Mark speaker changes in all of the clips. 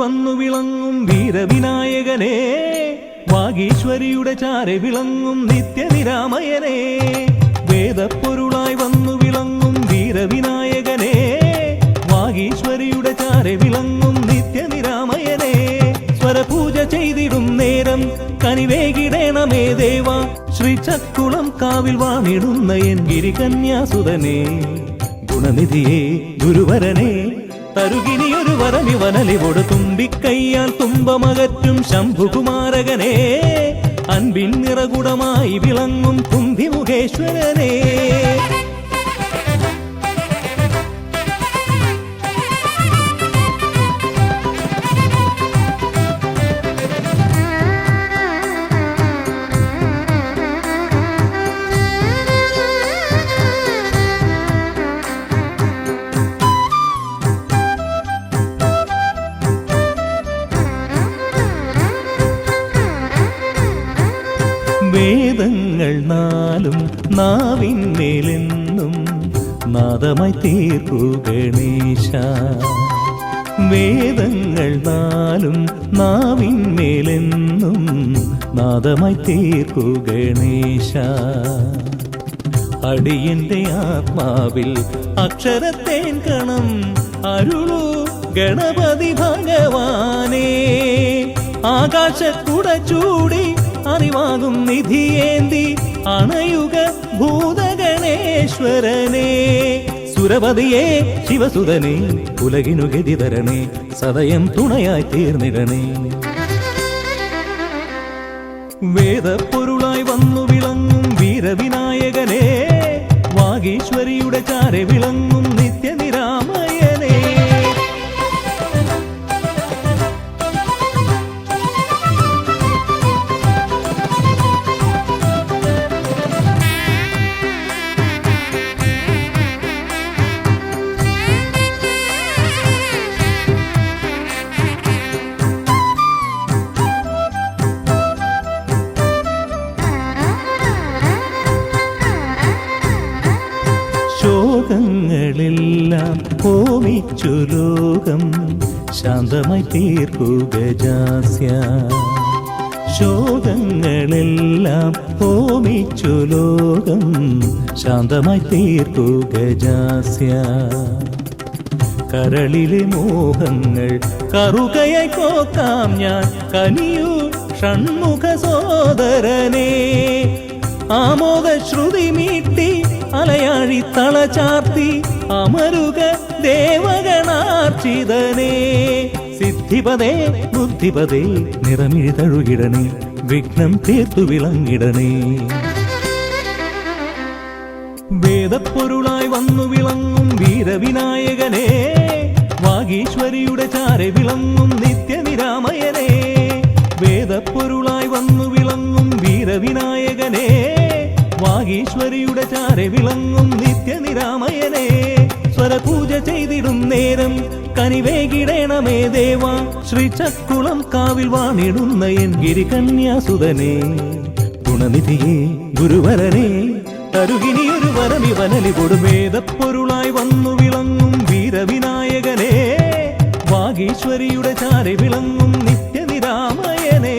Speaker 1: വന്നു വിളങ്ങും വീരവിനായകനെ, വാഗീശ്വരിയുടെ ചാരെ വിളങ്ങും നിത്യനിരാമയനെ. വേദപ്പൊരുളായി വന്നു വിളങ്ങും വീരവിനായകനെ, വാഗീശ്വരിയുടെ ചാരെ വിളങ്ങും നിത്യനിരാമയനെ. സ്വരപൂജ ചെയ്തിടും നേരം കനിവേകിടേണമേ ദേവ, ശ്രീചക്കുളം കാവിൽ വാണിടുന്ന എൻ ഗിരികന്യാസുതനെ. ഗുണനിധിയെ ഗുരുവരനെ, തരുകിനിയൊരു വരമിവനലിവൊടു തുമ്പിക്കയ്യാൽ തുമ്പമകറ്റും ശംഭുകുമാരകനെ. അൻപിൻ നിറകുടമായി വിളങ്ങും കുംഭിമുഖേശ്വരനെ. വേദങ്ങൾ നാലും നാവിന്മേലെന്നും നാദമായി തീർക്കൂ ഗണേശ. വേദങ്ങൾ നാലും നാവിന്മേലെന്നും നാദമായി തീർക്കൂ ഗണേശ. അടിയന്റെ ആത്മാവിൽ അക്ഷരത്തേൻ കണം അരുളൂ ഗണപതി ഭഗവാനേ. ആകാശക്കുട ചൂടി അറിവാകും നിധിയേന്തി അണയുക ഭൂതഗണേശ്വരനെ. സുരപതിയെ ശിവസുതനെ, ഉലകിനു ഗതി തരണേ, സദയം തുണയായി തീർന്നിടണേ. വേദപ്പൊരുളായി വന്നു വിളങ്ങും വീരവിനായകനെ, വാഗീശ്വരിയുടെ ചാരെ വിളങ്ങും നിത്യനിരാമയനെ. ശോകങ്ങളെല്ലാം ഹോമിച്ചു ലോകം ശാന്തമായി തീർക്കൂ ഗജാസ്യ. ശോകങ്ങളെല്ലാം ഹോമിച്ചു ലോകം ശാന്തമായി തീർക്കൂ ഗജാസ്യ. കരളിലെ മോഹങ്ങൾ കറുകയായി കോക്കാം ഞാൻ, കനിയൂ ഷൺമുഖ സോദരനെ. ആമോദ ശ്രുതി മീട്ടി അലയാഴി തളചാർത്തി അമരുക ദേവഗണാർച്ചിതനെ. സിദ്ധിപദേ ബുദ്ധിപദേ നിറമിഴി തഴുകിടണേ, വിഘ്നം തീർത്തു വിളങ്ങിടണേ. വേദപ്പൊരുളായി വന്നു വിളങ്ങും വീരവിനായകനെ, വാഗീശ്വരിയുടെ ചാരെ വിളങ്ങും നിത്യനിരാമയനെ. വേദപ്പൊരുളായി വന്നു വിളങ്ങും വീരവിനായകനെ, വാഗീശ്വരിയുടെ ചാരെ വിളങ്ങും നിത്യനിരാമയനെ. സ്വരപൂജ ചെയ്തിടും നേരം കനിവേകിടേണമേ ദേവ, ശ്രീചക്കുളം കാവിൽ വാണിടുന്ന എൻ ഗിരികന്യാസുതനെ. ഗുണനിധിയെ ഗുരുവരനെ, തരുകിനിയൊരു വരമിവനലിവൊടു വേദപ്പൊരുളായി വന്നു വിളങ്ങും വീരവിനായകനെ, വാഗീശ്വരിയുടെ ചാരെ വിളങ്ങും നിത്യനിരാമയനെ.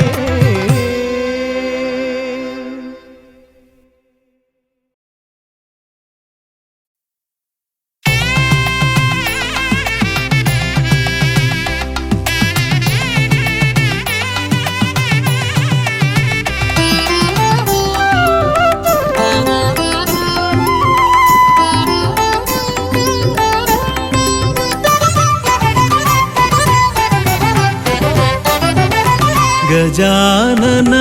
Speaker 2: गजानन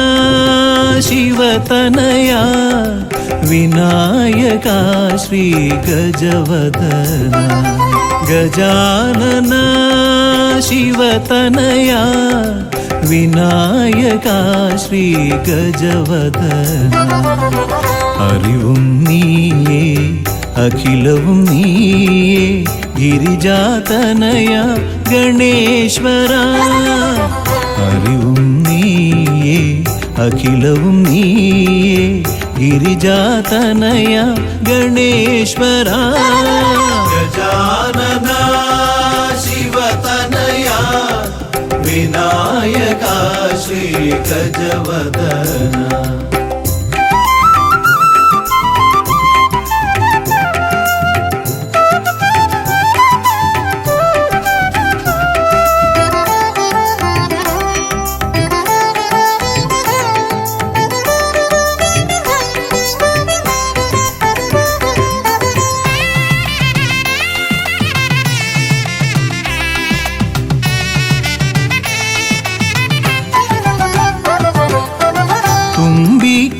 Speaker 2: शिवतनया विनायका श्री गजवदना. गजानन शिवतनया विनायका श्री गजवदना. അറിവും നീയേ അഖിലവും നീയേ ഗിരിജാതനയ ഗണേശ്വര. അറിവും നീയേ അഖിലവും നീയേ ഗിരിജാതനയ ഗണേശ്വര. ഗജാനന ശിവതനയ വിനായക ശ്രീ ഗജവദന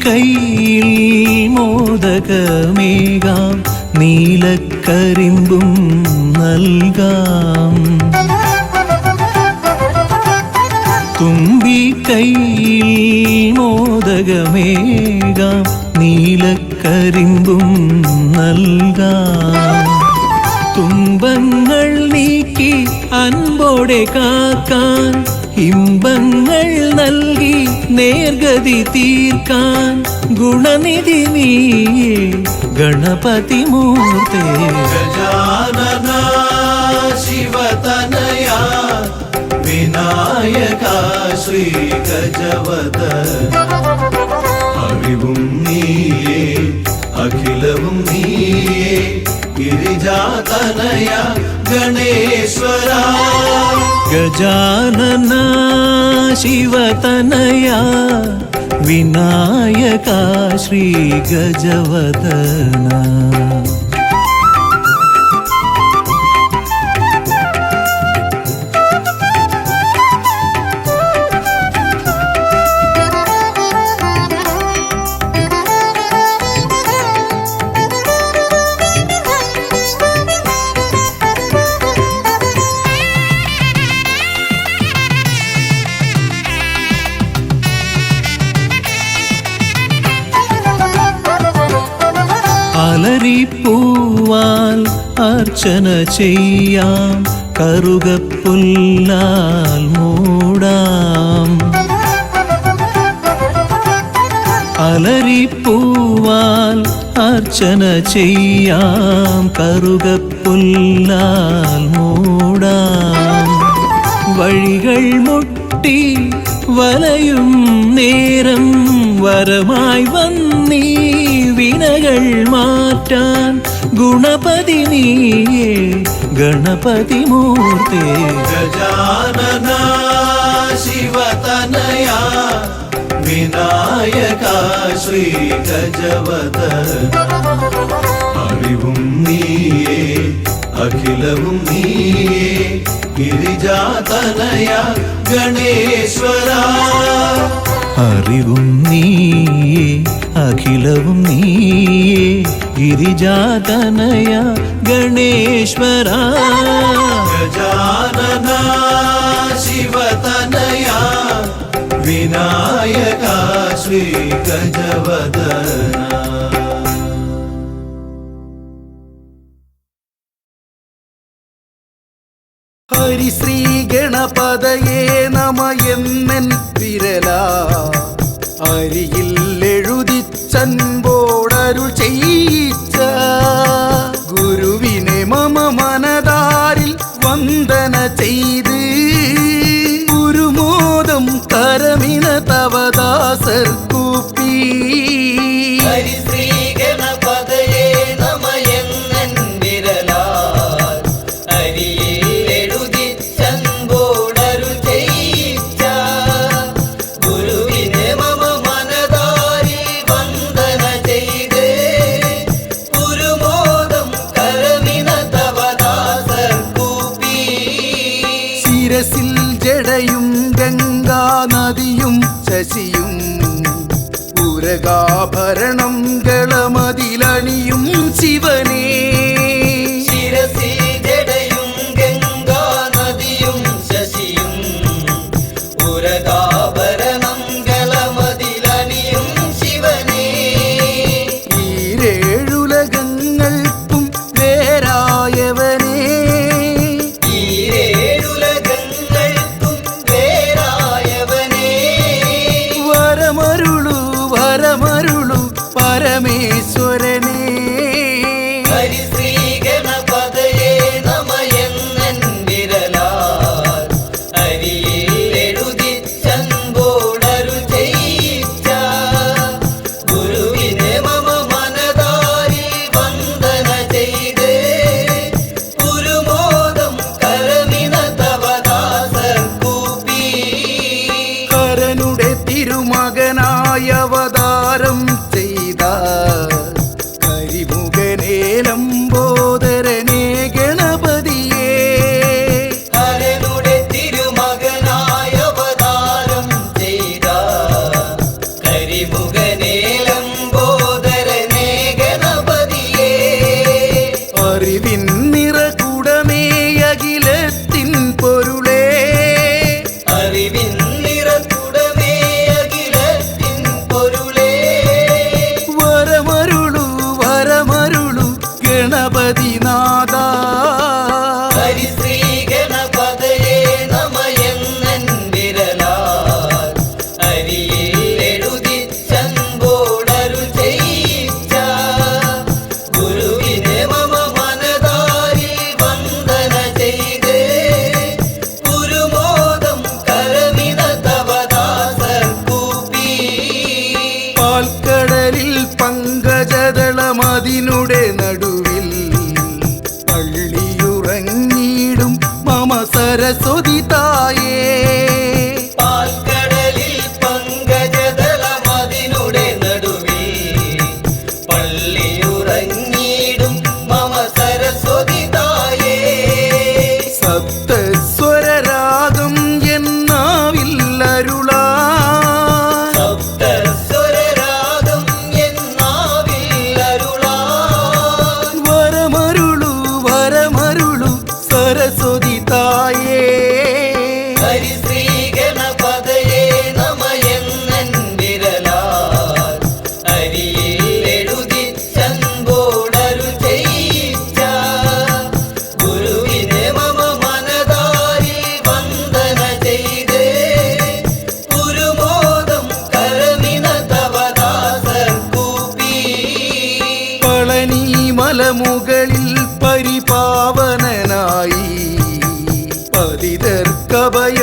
Speaker 2: കൈയിൽ മോദകമേകാം നീലക്കരിമ്പും നൽകാം തുമ്പി കൈയിൽ മോദകമേകാം നീലക്കരിമ്പും നൽകാം തുമ്പങ്ങൾ നീക്കി അൻപോടെ കാക്കാൻ ഇമ്പങ്ങൾ നൽകി നേർഗതി തീർക്കാൻ ഗുണനിധി നീയേ ഗണപതി മൂർത്തേ
Speaker 3: ഗജാനന ശിവതനയ വിനായക ശ്രീ ഗജവദന അറിവും നീയേ അഖിലവും നീയേ ഗിരിജാതനയ ഗണേശ്വര
Speaker 2: ഗജാനന ശിവതനയ വിനായക ശ്രീ ഗജവദന അലരിപ്പൂവാൽ അർച്ചന ചെയ്യാം കറുകപ്പുല്ലാൽ മൂടാം അലരിപ്പൂവാൽ അർച്ചന ചെയ്യാം കറുകപ്പുല്ലാൽ മൂടാം വഴികൾ മുട്ടി വലയും നേരം വരമായി വന്നീ വിനകൾ മാറ്റാൻ ഗുണപതി നീയേ ഗണപതി മൂർത്തേ
Speaker 3: ഗജാനന ശിവതനയ വിനായക ശ്രീ ഗജവദന അറിവും നീയേ അഖിലവും നീയേ ഗിരിജാതനയ ഗണേശ്വര
Speaker 2: അറിവും നീയേ അഖിലവും നീയേ ഗിരിജാതനയ ഗണേശ്വര
Speaker 3: ഗജാനന ശിവതനയ വിനായക ശ്രീ ഗജവദന
Speaker 4: ഹരിശ്രീ ഗണപതയേ നമ എന്നൻ വിരല അരിയിൽ എഴുതിച്ചൻപോടരുൾ ചെയ്യിച്ച ഗുരുവിനെ മമ മനതാരിൽ വന്ദന ചെയ്ത് ഗുരുമോദം കരമിന തവദാസർ കൂപ്പി ശിരസിൽ ജടയും ഗംഗാ നദിയും ശശിയും ഉരകാഭരണം ഗളമതിലണിയും ശിവനേ
Speaker 5: ശിരസിൽ ജടയും ഗംഗാ നദിയും ശശിയും ഉരകാഭരണം ഗളമതിലണിയും ശിവനേ
Speaker 4: ഈരേഴുലകങ്ങൾക്കും വേരായവനേ വരമരുളു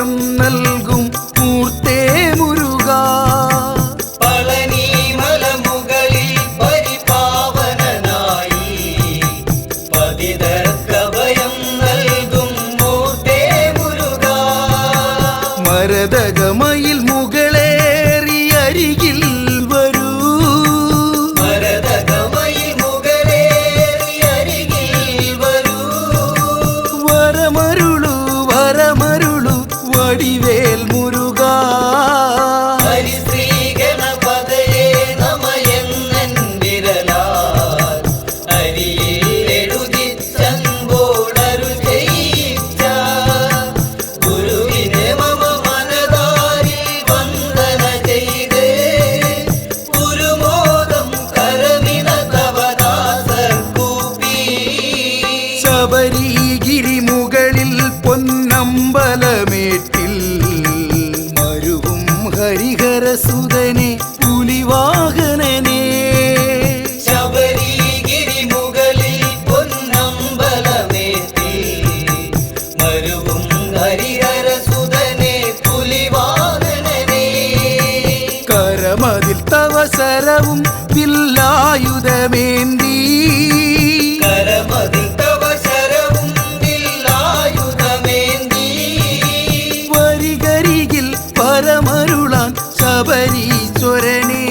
Speaker 4: അഭയം നൽകും മൂർത്തേ മുരുക.
Speaker 5: പളനി മലമുകളിൽ പരിപാവനനായി പതിതർക്കഭയം നൽകും മൂർത്തേ മുരുക.
Speaker 4: മരതകമയിൽ മുകളേറി അരികിൽ വരൂ.
Speaker 5: മരതകമയിൽ മുകളേറി അരികിൽ വരൂ.
Speaker 4: വരമരുളു വരമരുളു വടിവേൽ മുരുക.
Speaker 5: ഹരിശ്രീ ഗണപതയേ നമയെന്നൻ വിരലാൽ അരിയിൽ എഴുതിച്ചൻപോടരുൾ ചെയ്യിച്ച ഗുരുവിനെ മമ മനതാരിൽ വന്ദന ചെയ്ത് ഗുരുമോദം കരമിന തവദാസർ കൂപ്പി.
Speaker 4: ശബരിഗിരി മുകളിൽ പൊന്നമ്പലമേട്ടിൽ മരുവും ഹരിഹരസുതനെ പുലിവാഹനനെ.
Speaker 5: ശബരിഗിരി മുകളിൽ പൊന്നമ്പലമേറ്റി മരുവും ഹരിഹരസുതനെ പുലിവാഹനനെ.
Speaker 4: കരമതിൽ തവ ശരവും വില്ലായുധമേന്തി.
Speaker 5: കരമതിൽ തവ ശരവും വില്ലായുധമേന്തി.
Speaker 4: വരികരികിൽ പരമരുളാൻ ശബരീശ്വരനെ.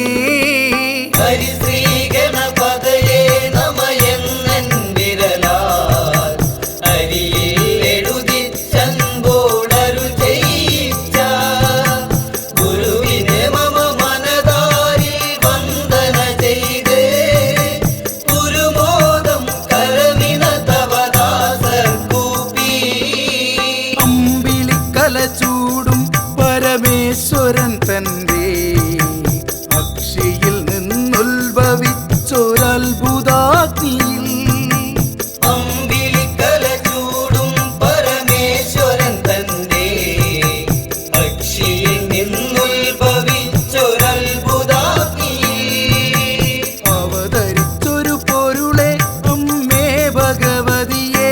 Speaker 5: ഹരിശ്രീ ഗണപതയേ നമയെന്നൻ വിരലാൽ അരിയിൽ എഴുതിച്ചൻപോടരുൾ ചെയ്യിച്ച ഗുരുവിനെ മമ മനതാരിൽ വന്ദന ചെയ്ത് ഗുരുമോദം കരമിന തവദാസർ കൂപ്പി.
Speaker 4: അമ്പിളിക്കല ചൂടും പരമേശ്വരൻ തന്റെ അക്ഷിയിൽ നിന്നുത്ഭവിച്ചൊരത്ഭുതാഗ്നിയിൽ.
Speaker 5: അമ്പിളിക്കല ചൂടും പരമേശ്വരൻ തന്റെ അക്ഷിയിൽ നിന്നുത്ഭവിച്ചൊരത്ഭുതാഗ്നിയിൽ
Speaker 4: അവതരിച്ചൊരു പൊരുളെ അമ്മേ ഭഗവതിയേ.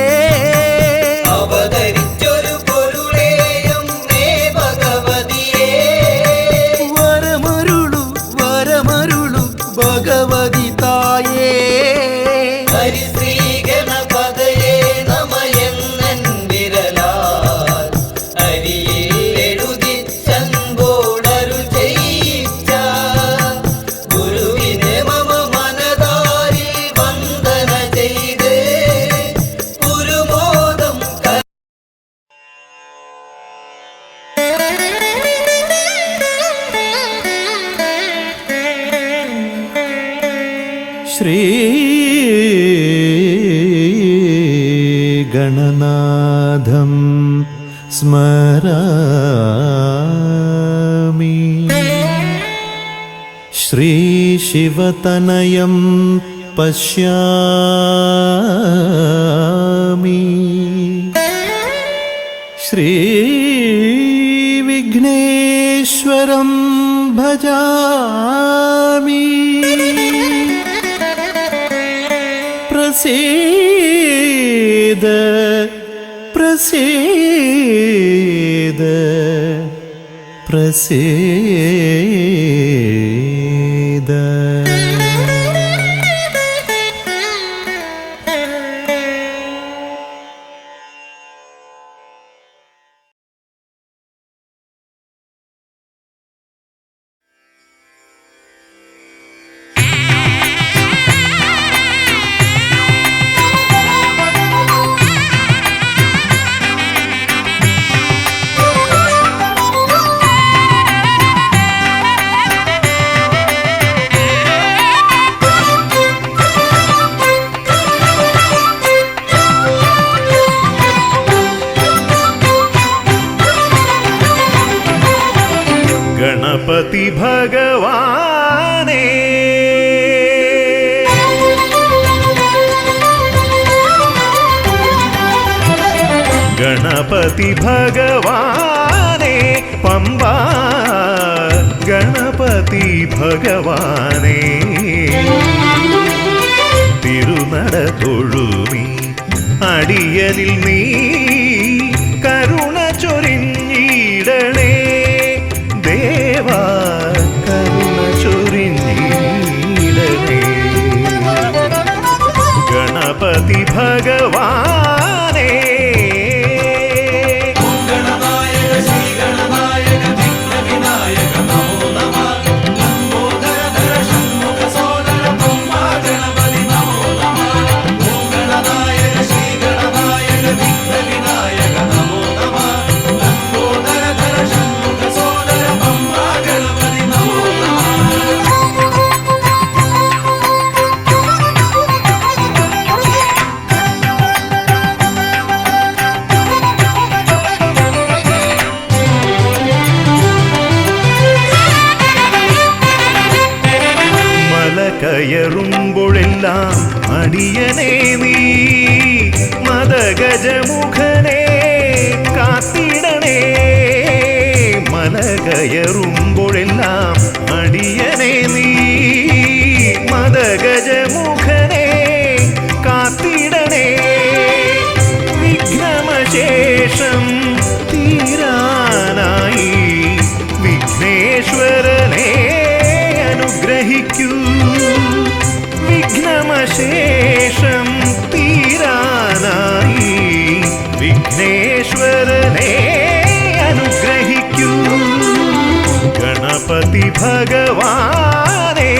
Speaker 5: അവതരിച്ചൊരു പൊരുളേയം മേ ഭഗവതിയേ.
Speaker 4: വരമരുളു വരമരുളു ഭഗവതി തായേ.
Speaker 5: ഹരിശ്രീ ഗണപതയേ നമയെന്നൻ വിരലാൽ അരിയിൽ എഴുതിച്ചൻപോടരുൾ ചെയ്യിച്ച ഗുരുവിനെ മമ മനതാരിൽ വന്ദന ചെയ്ത് ഗുരുമോദം
Speaker 2: ശ്രീ ഗണനാഥം സ്മരാമി. ശ്രീ ശിവതനയം പശ്യാമി. ശ്രീ വിഘ്നേശ്വരം ഭജാമി. പ്രസീദ പ്രസീദ പ്രസീദ.
Speaker 1: ഗണപതി ഭഗവാനേ ഗണപതി ഭഗവാനേ പമ്പ ഗണപതി ഭഗവാനേ തിരുനട തൊഴുമീ അടിയനിൽ നീ കരുണ ചൊരിഞ്ഞീടണേ ചൊരിഞ്ഞിടണേ ദേവാ കരുണ ചൊരിഞ്ഞിടണേ ഗണപതി ഭഗവാനേ കയറുമ്പോഴെല്ലാം അടിയനേ നീ മദഗജമുഖനെ കാത്തിടണേ മല കയറുമ്പോഴെല്ലാം അടിയനേ നീ മദഗജമുഖനെ കാത്തിടണേ വിഘ്നമശേഷം തീരാനായി വിഘ്നേശ്വരനെ അനുഗ്രഹിക്കൂ വിഘ്നമശേഷം തീരാനായി വിഘ്നേശ്വരനെ അനുഗ്രഹിക്കൂ ഗണപതി ഭഗവാനേ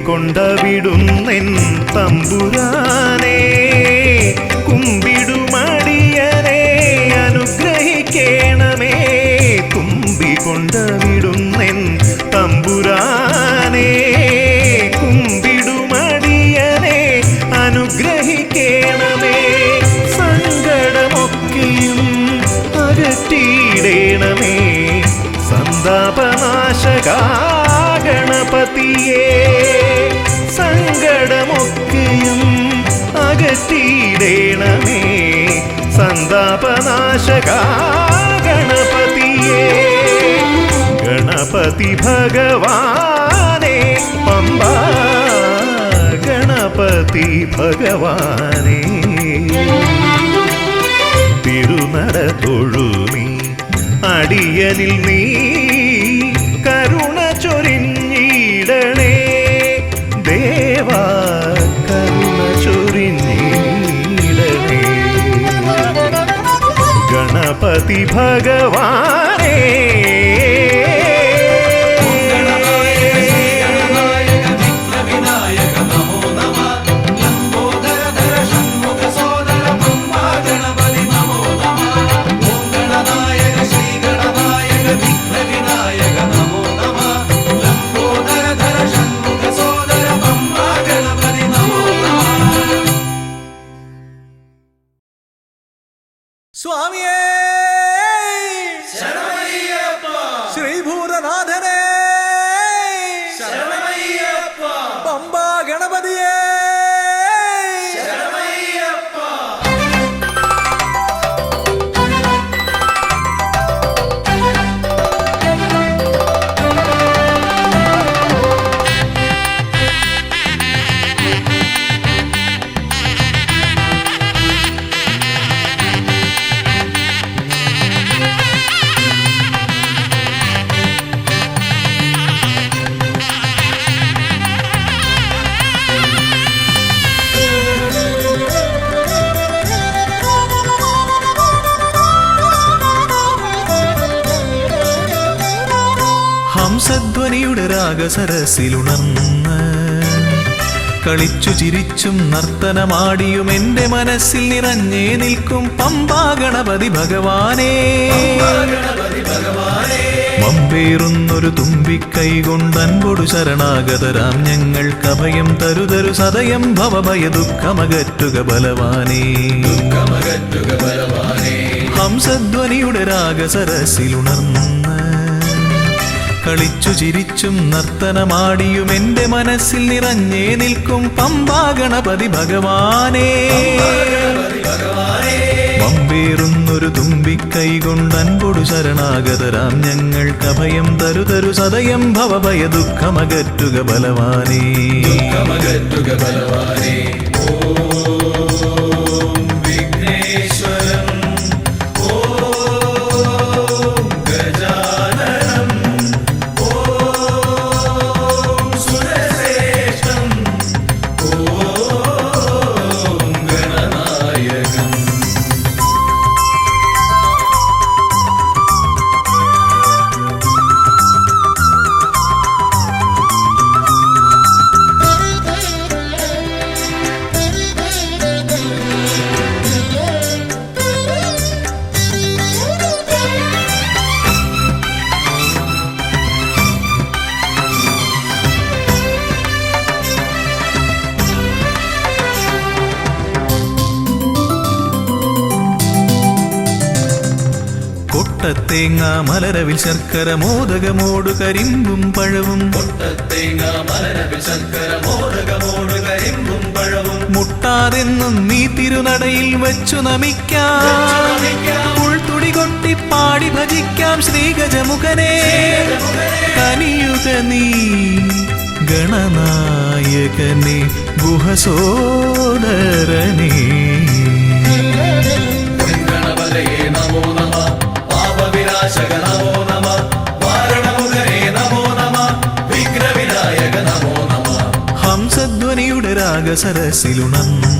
Speaker 1: കൊണ്ടവിടുന്നെൻ തമ്പുരാനെ കുമ്പിടുമടിയനെ അനുഗ്രഹിക്കണമേ കുമ്പികൊണ്ടവിടുന്നെൻ തമ്പുരാനെ കുമ്പിടുമടിയനെ അനുഗ്രഹിക്കണമേ സങ്കടമൊക്കെയും അകറ്റിയിടണമേ സന്താപനാശകാ ഗണപതിയേ സങ്കടമൊക്കെയും അകറ്റിയിടണമേ സന്താപനാശകാ ഗണപതിയേ ഗണപതി ഭഗവാനേ പമ്പാ ഗണപതി ഭഗവാനേ തിരുനട തൊഴുമീ അടിയനിൽ നീ കരുണ ചൊരിഞ്ഞിടണേ ദേവാ കരുണ ചൊരിഞ്ഞിടണേ ഗണപതി ഭഗവാനേ
Speaker 4: സ്വാമിയേ
Speaker 5: ശരണമയ്യപ്പ
Speaker 4: ശ്രീഭൂതനാഥനെ
Speaker 5: ശരണമയ്യപ്പ
Speaker 4: പമ്പാ ഗണപതിയേ
Speaker 5: ശരണമയ്യപ്പ
Speaker 2: ഹംസധ്വനിയുടെ രാഗസരസിലുണർന്ന് കളിച്ചു ചിരിച്ചും നർത്തനമാടിയും എൻ്റെ മനസ്സിൽ നിറഞ്ഞേ നിൽക്കും പമ്പാ ഗണപതി ഭഗവാനേ
Speaker 3: ഗണപതി ഭഗവാനേ
Speaker 2: വമ്പേറുന്നൊരു തുമ്പിക്കൈ കൊണ്ടൻപൊടു ശരണാഗതരാം ഞങ്ങൾക്ക് അഭയം തരുതരു സദയം ഭവഭയ ദുഃഖമകറ്റുക ബലവാനേ. ഹംസധ്വനിയുടെ രാഗസരസിലുണർന്ന് കളിച്ചു ചിരിച്ചും നർത്തനമാടിയും എന്റെ മനസ്സിൽ നിറഞ്ഞേ നിൽക്കും പമ്പാ ഗണപതി ഭഗവാനേ. വമ്പേറുന്നൊരു തുമ്പിക്കൈ കൊണ്ടൻപൊടു ശരണാഗതരാം ഞങ്ങൾക്ക് അഭയം തരുതരു സദയം ഭവഭയ ദുഃഖമകറ്റുക ബലവാനേ. കൊട്ടത്തേങ്ങ മലരവിൽ ശർക്കര മോദകമോടു കരിമ്പും പഴവും മുട്ടാതെന്നും നീ തിരുനടയിൽ വെച്ചു നമിക്കാം. ഉൾത്തുടി കൊട്ടി പാടി ഭജിക്കാം ശ്രീഗജമുഖനെ. കനിയുക നീ ഗണനായകനെ ഗുഹസോദരനേ. ഹംസധ്വനിയുടെ രാഗസരസിലുണർന്ന്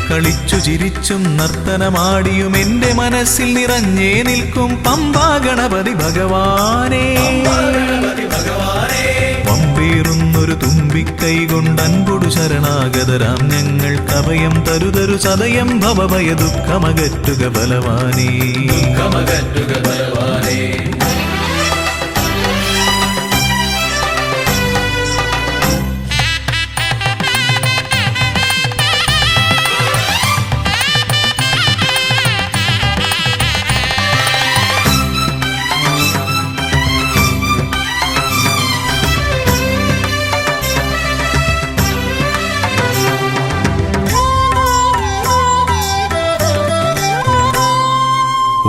Speaker 2: കളിച്ചു ചിരിച്ചും നർത്തനമാടിയും എന്റെ മനസ്സിൽ നിറഞ്ഞേ നിൽക്കും പമ്പാ ഗണപതി ഭഗവാനേ. വമ്പേറുന്നൊരു തുമ്പിക്കൈ കൊണ്ടൻപൊടു ശരണാഗതരാം ഞങ്ങൾക്ക് അഭയം തരുതരു സദയം ഭവഭയ ദുഃഖമകറ്റുക ബലവാനേ.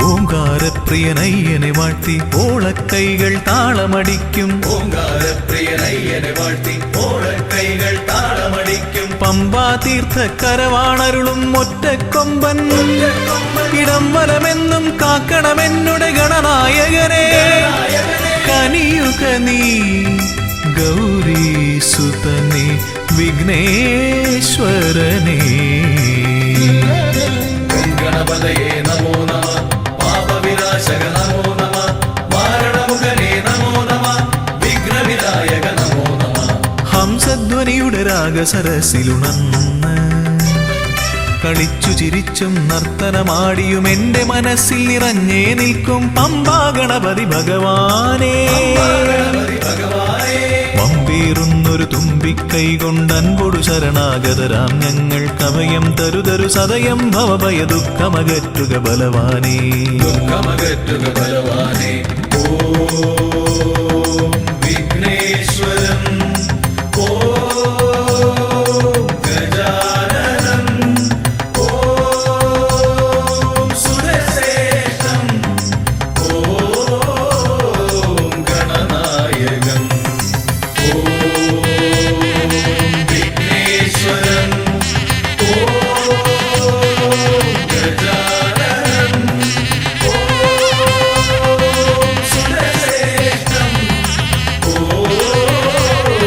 Speaker 2: ഓംകാരപ്രിയനയ്യനെ വാഴ്ത്തി ഓളക്കൈകൾ താളമടിക്കും. പമ്പാ തീർത്ഥക്കരവാണരുളും ഒറ്റക്കൊമ്പൻ. ഇടം വലമെന്നും കാക്കണമെന്നുടെ ഗണനായകനെ. കനിയുക നീ ഗൗരീസുതനെ വിഘ്നേശ്വരനേ.
Speaker 3: ഗണപതയേ നമോ നമഃ. പാപവിനാശക നമോ നമഃ. മാരണമുഖനേ നമോ നമഃ. വിഘ്നവിനായക നമോ നമഃ.
Speaker 2: ഹംസധ്വനിയുടെ രാഗസരസിലുണർന്ന് കളിച്ചു ചിരിച്ചും നർത്തനമാടിയും എന്റെ മനസ്സിൽ നിറഞ്ഞേ നിൽക്കും പമ്പാ ഗണപതി ഭഗവാനേ. വമ്പേറുന്നൊരു തുമ്പിക്കൈ കൊണ്ടൻപൊടു ശരണാഗതരാം ഞങ്ങൾക്ക് അഭയം തരുതരു സദയം ഭവഭയ ദുഃഖമകറ്റുക ബലവാനേ.
Speaker 3: ഓം വിഘ്നേശ്വരം. ഓം ഗജാനനം. ഓം സുരശ്രേഷ്ഠം. ഓം ഗണനായകം. ഓം വിഘ്നേശ്വരം. ഓം ഗജാനനം. ഓം സുരശ്രേഷ്ഠം. ഓം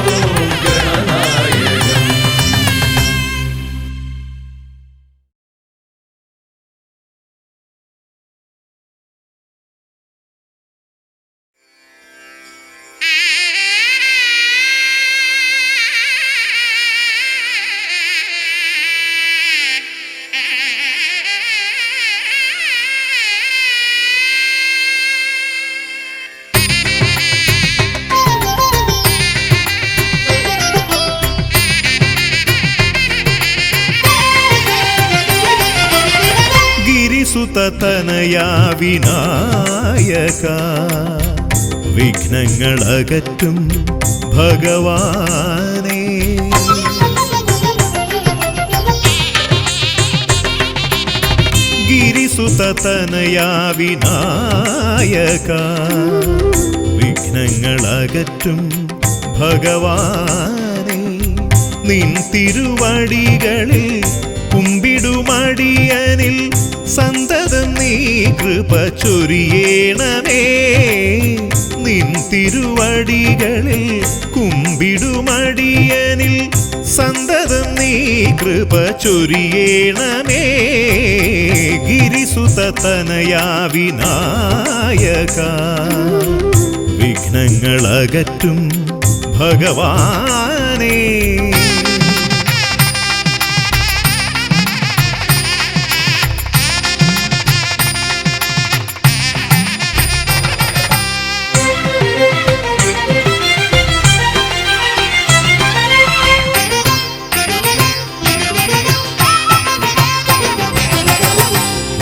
Speaker 1: ഗിരിസുതനയാ വിനായക വിഘ്നങ്ങളകറ്റും ഭഗവാനേ. ഗിരിസുതനയാ വിനായക വിഘ്നങ്ങളകറ്റും ഭഗവാനേ. നിൻ തിരുവടികളിൽ കുമ്പിടുമടിയനിൽ സന്തതം നീ കൃപ ചൊരിയേണമേ. നിൻ തിരുവടികളിൽ കുമ്പിടുമടിയനിൽ സന്തതം നീ കൃപ ചൊരിയേണമേ. ഗിരിസുതനയാ വിനായക വിഘ്നങ്ങളകറ്റും ഭഗവാനേ.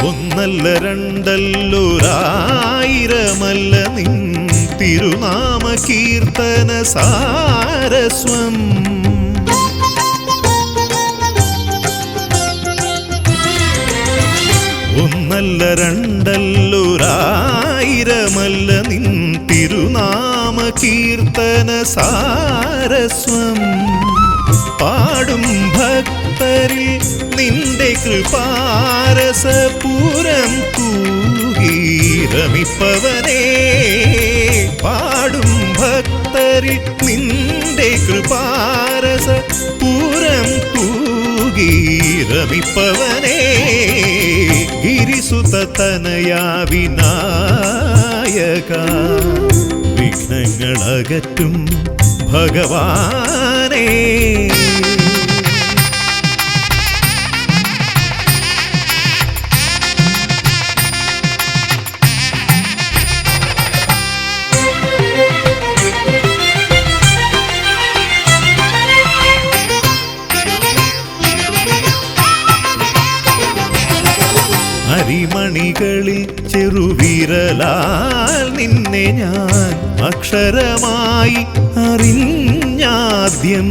Speaker 1: ഒന്നല്ല രണ്ടല്ലൊരായിരമല്ല നിൻ തിരുനാമ കീർത്തന സാരസ്വം. ഒന്നല്ല രണ്ടല്ലൊരായിരമല്ല നിൻ തിരുനാമ കീർത്തന സാരസ്വം. പാടും ഭക്തരിൽ നിന്റെ കൃപാരസപൂരം തൂകീരമിപ്പവനേ. പാടും ഭക്തരിൽ നിന്റെ കൃപാരസപൂരം തൂകീരമിപ്പവനേ. ഗിരിസുതനയാ വിനായക വിഘ്നങ്ങളകറ്റും ഭഗവാനേ. അരിമണികളിൽ ചെറുവിരലാൽ നിന്നെ ഞാൻ അക്ഷരമായി അറിഞ്ഞാദ്യം.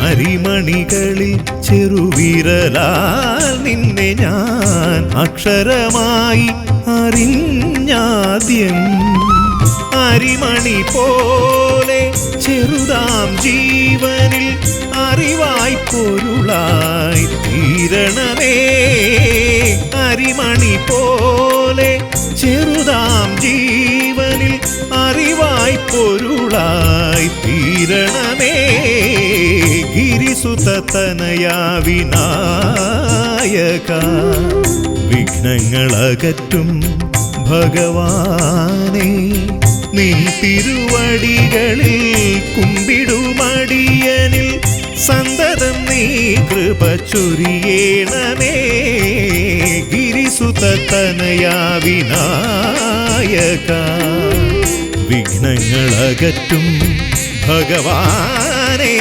Speaker 1: അരിമണികളിൽ ചെറുവിരലാൽ നിന്നെ ഞാൻ അക്ഷരമായി അറിഞ്ഞാദ്യം. അരിമണി പോലെ ചെറുതാം ജീവനിൽ അറിവായി പൊരുളായി തീരണമേ. അരിമണി പോലെ ചെറുതാം ജീവനിൽ അറിവായി പൊരുളായി തീരണമേ. ഗിരിസുതനയാ വിനായക വിഘ്നങ്ങളകറ്റും ഭഗവാനേ. നിൻ തിരുവടികളിൽ കുമ്പിടുമടിയനിൽ സന്തതം നീ കൃപ ചൊരിയേണമേ. ഗിരിസുതനയാ വിനായക വിഘ്നങ്ങളകറ്റും ഭഗവാനേ.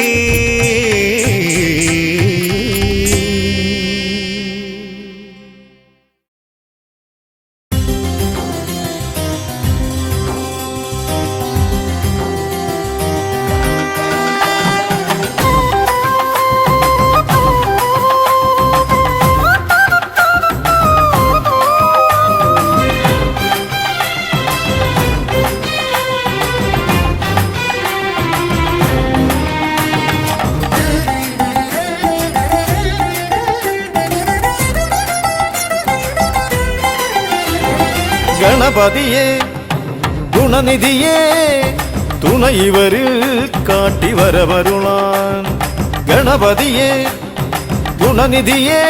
Speaker 6: ഗണപതിയെ ഗുണനിധിയെ തുണയിവരിൽ കാട്ടിവരവരുളാൻ. ഗണപതിയെ ഗുണനിധിയെ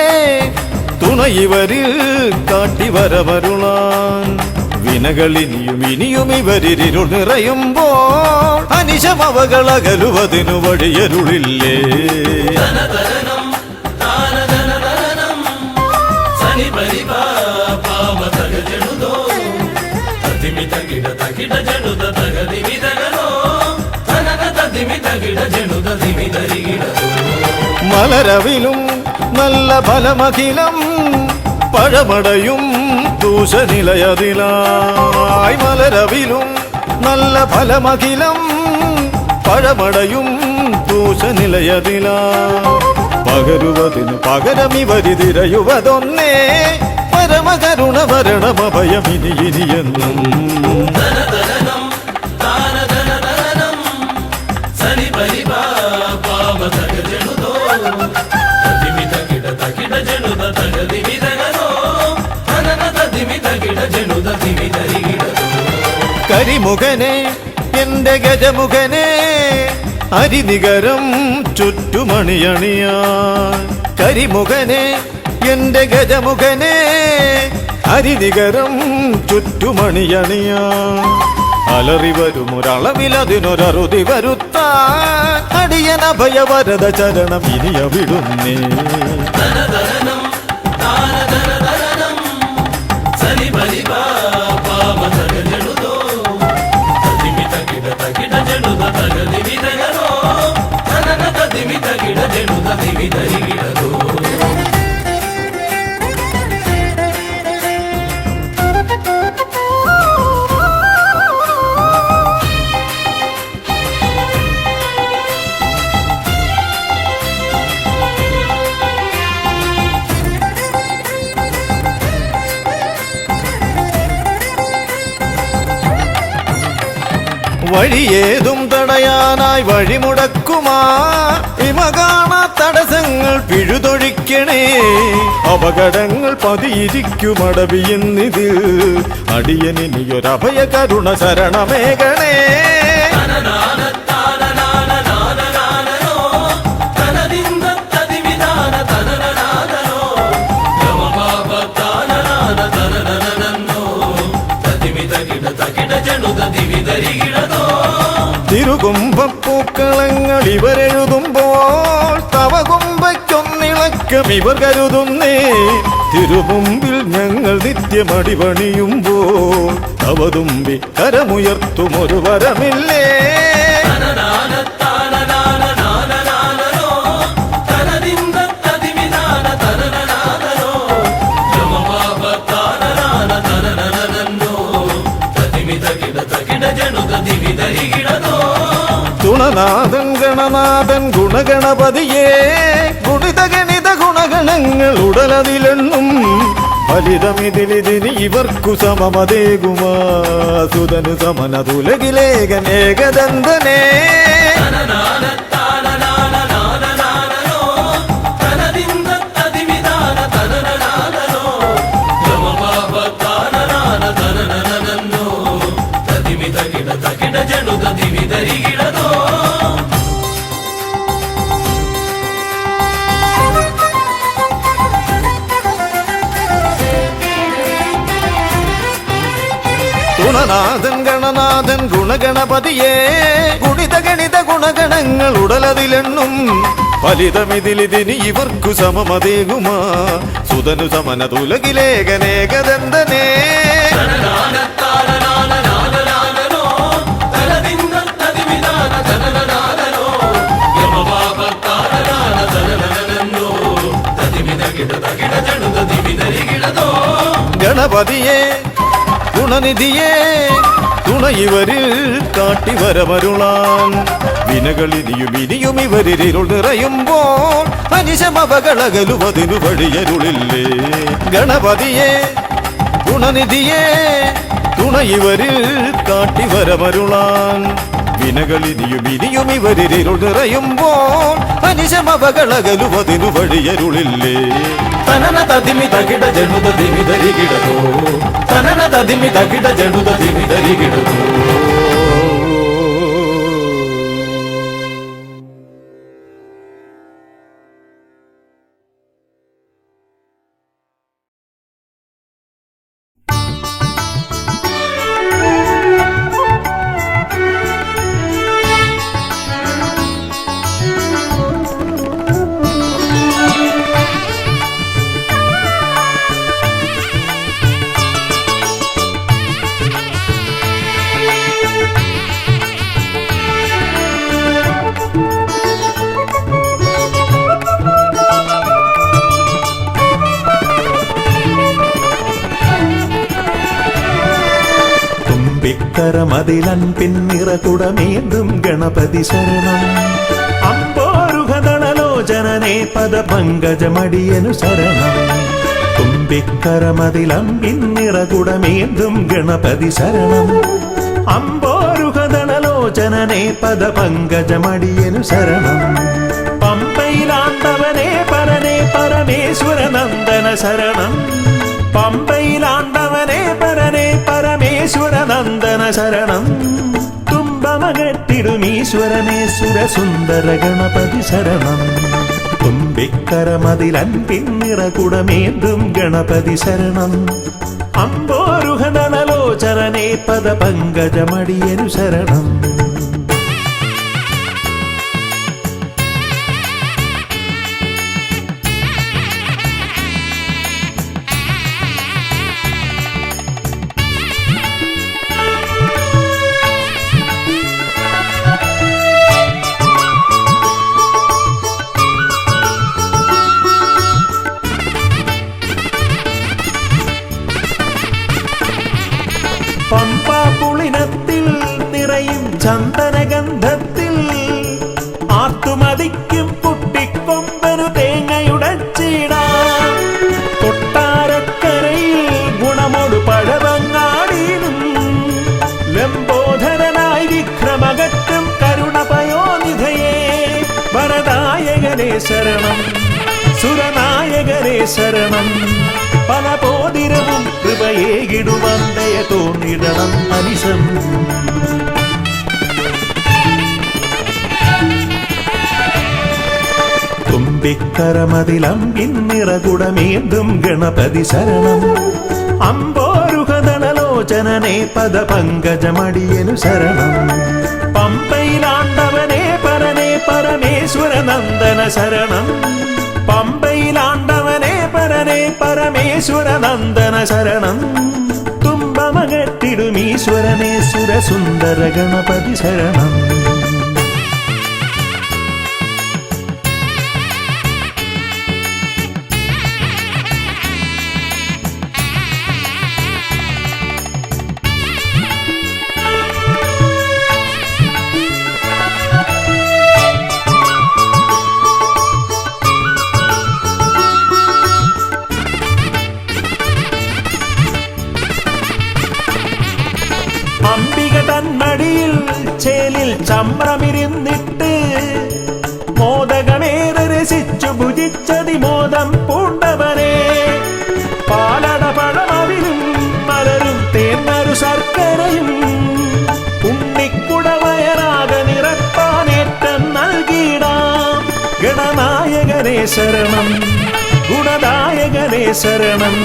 Speaker 6: തുണയിവരിൽ കാട്ടിവരവരുളാൻ. വിനകളിനിയും ഇനിയും ഇവരിരുൾ നിറയുമ്പോൾ അനിശമവകളകലുവതിനു വഴിയരുളില്ലേ.
Speaker 3: ಗಿಡ ಜನುದ ದಿಮಿ ದರಿಗಿಡದು
Speaker 6: മലരവിലും നല്ല ഫലമഖിലം പഴമടയും ദൂഷനിലയതിലായി മലരവിലും നല്ല ഫലമഖിലം പഴമടയും ദൂഷനിലയതിലാ പകരുവതിനു പകരമിവരിതിരയുവതൊന്നേ പരമകരുണ ഭരണമഭയമിനി ഇനിയെന്നും
Speaker 3: ധനധനം ദാനധനധനം സനി പരിപാ പാവ തകജനുദോ തതിമിത കിട തകിട ജനുദ തകതിമിതനോ ധനന തതിമിത കിട ജനുദ തിമിതരികിടതോ
Speaker 6: കരിമുഖനെ എന്റെ ഗജമുഖനെ അരിനികരം ചുറ്റുമണിയണിയാൻ കരിമുഖനെ എന്റെ ഗജമുഖനെ അരിനികരം ചുറ്റുമണിയണിയാൻ അലറി വരുമൊരളവിലതിനൊരറുതി വരുത്താൻ അടിയന ഭയവരത ചരണം ഇനിയ വിടുന്നേ
Speaker 3: ധനധനം ദാനധനധനം സനി പരിപാ പാവ തകജനുദോ തതിമിത കിട തകിട ജനുദ തകതിമിതനോ ധനന തതിമിത കിട ജനുദ തിമിതരികിടതോ
Speaker 6: വഴിയേതും തടയാനായി വഴിമുടക്കുമാ ഇമ കാണാ തടസ്സങ്ങൾ പിഴുതൊഴിക്കണേ അപകടങ്ങൾ പതിയിരിക്കുമടവിയെന്നിതിൽ അടിയനിയൊരഭയ കരുണ ശരണമേകണേ തിരുകുംഭപ്പൂക്കളങ്ങൾ ഇവരെഴുതുമ്പോൾ തവ കുംഭയ്ക്കൊന്നിളക്കം ഇവർ കരുതുന്നേ തിരുമുമ്പിൽ ഞങ്ങൾ നിത്യമടിപണിയുമ്പോൾ തവതുമ്പി കരമുയർത്തുമൊരു വരമില്ലേ ഗുണനാഥൻ ഗണനാഥൻ ഗുണഗണപതിയേ ഗുണിത ഗണിത ഗുണഗണങ്ങൾ ഉടലതിലെണ്ണും ഫലിതമിതിലിതിന് ഇവർക്കു സമമതേകുമാ സുതനു സമനതുലകിലേകനേകദന്തനേ ഗുണനാഥൻ ഗണനാഥൻ ഗുണഗണപതിയേ ഗുണിത ഗണിത ഗുണഗണങ്ങൾ ഉടലതിലെണ്ണും ഫലിതമിതിലിതിന് ഇവർക്കു സമമതേകുമാ സുതനു സമനതുലകിലേകനേകദന്തനേ ഗണപതിയേ ഗുണനിധിയേ തുണയിവരിൽ കാട്ടിവരമരുളാൻ വിനകളിനിയും ഇനിയും ഇവരിരുൾ നിറയുമ്പോൾ അനിശമവകളകലുവതിനു വഴിയരുളില്ലേ ഗണപതിയേ ഗുണനിധിയേ തുണയിവരിൽ കാട്ടിവരമരുളാൻ വിനകളിനിയും ഇനിയും ഇവരിരുൾ നിറയുമ്പോൾ അനിശമവകളകലുവതിനു വഴിയരുളില്ലേ തനന തതിമി തകിട ജനുത തിമിതരികിടതോ തനന തതിമി തകിട ജനുത തിമിതരികിടതോ
Speaker 1: തുമ്പിക്കരമതിലൻപിൻ നിറകുടമേന്തും ഗണപതി ശരണം അമ്പോരുഹദളലോചനനേ പദപങ്കജമടിയനു ശരണം തുമ്പിക്കരമതിലൻപിൻ നിറകുടമേന്തും ഗണപതി ശരണം അമ്പോരുഹദളലോചനനേ പദപങ്കജമടിയനു ശരണം പമ്പയിലാണ്ടവനേ പരനേ പരമേശ്വരനന്ദന ശരണം പമ്പയിലാണ്ടവനേ പരനേ പരമേശ്വരനന്ദന ശരണം തുമ്പമകറ്റിടുമീശ്വരനേ സുരസുന്ദര ഗണപതി ശരണം തുമ്പിക്കരമതിലൻപിൻ നിറകുടമേന്തും ഗണപതി ശരണം അമ്പോരുഹദളലോചനനേ പദപങ്കജമടിയനു ശരണം പമ്പാപുളിനത്തിൽ നിറയും ചന്ദനഗന്ധത്തിൽ ആർത്തുമതിക്കും കുട്ടിക്കൊമ്പനു തേങ്ങയുടച്ചിടാം കൊട്ടാരക്കരയിൽ ഗുണമൊടു പഴവങ്ങാടിയിലും ലംബോധരനായി വിക്രമകറ്റും കരുണപയോനിധയേ വരദായകനേ ശരണം സുരനായകനേ ശരണം പല പോതിരവും കൃപയേകിടുവന്തയ തോന്നിടണം അനിശം തുമ്പിക്കരമതിലംപിൻ നിറകുടമേന്തും ഗണപതി ശരണം അമ്പോരുഹദളലോചനനേ പദപങ്കജമടിയനു ശരണം പമ്പയിലാണ്ടവനേ പരനേ പരമേശ്വരനന്ദന ശരണം പമ്പയിലാണ്ടവനേ പരനേ പരമേശ്വരനന്ദന ശരണം തുമ്പമകറ്റിടുമീശ്വരനേ സുരസുന്ദര ഗണപതി ശരണം അംബിക തന്മടിയിൽ ചേലിൽ ചമ്രമിരുന്നിട്ട് മോദകമേറെ രസിച്ചു ഭുജിച്ചതിമോദം പൂണ്ടവനെ പാലട പഴമവിലും മലരും തേന്മരു ശർക്കരയും ഉണ്ണിക്കുടവയറാക നിറപ്പാനേറ്റം നൽകിയിടാം ഗണനായകനേ ശരണം ഗുണദായകനേ ശരണം